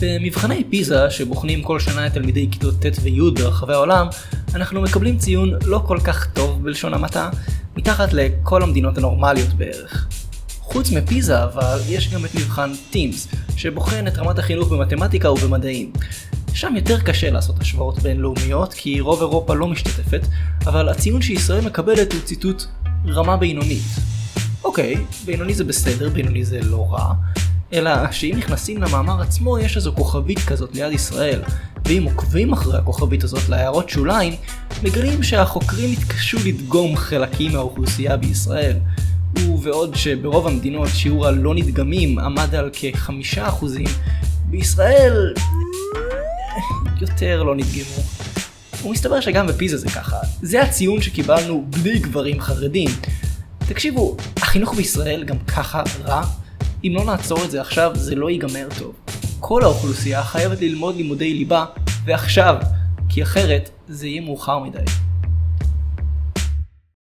במבחני פיזה שבוחנים כל שנה את תלמידי כיתות ט' וי' ברחבי העולם, אנחנו מקבלים ציון לא כל כך טוב בלשון המעטה, מתחת לכל המדינות הנורמליות בערך. חוץ מפיזה אבל יש גם את מבחן טימס, שבוחן את רמת החינוך במתמטיקה ובמדעים. שם יותר קשה לעשות השוואות בינלאומיות כי רוב אירופה לא משתתפת, אבל הציון שישראל מקבלת הוא ציטוט רמה בינונית. אוקיי, בינוני זה בסדר, בינוני זה לא רע, אלא שאם נכנסים למאמר עצמו יש איזו כוכבית כזאת ליד ישראל, ואם עוקבים אחרי הכוכבית הזאת להערות שוליים, מגלים שהחוקרים התקשו לדגום חלקים מהאוכלוסייה בישראל. ובעוד שברוב המדינות שיעור הלא נדגמים עמד על כ5%, בישראל יותר לא נדגמו. ומסתבר שגם בפיזה זה ככה. זה הציון שקיבלנו בלי גברים חרדים. תקשיבו, החינוך בישראל גם ככה רע. אם לא נעצור את זה עכשיו, זה לא ייגמר טוב. כל האוכלוסייה חייבת ללמוד לימודי ליבה, ועכשיו, כי אחרת זה יהיה מאוחר מדי.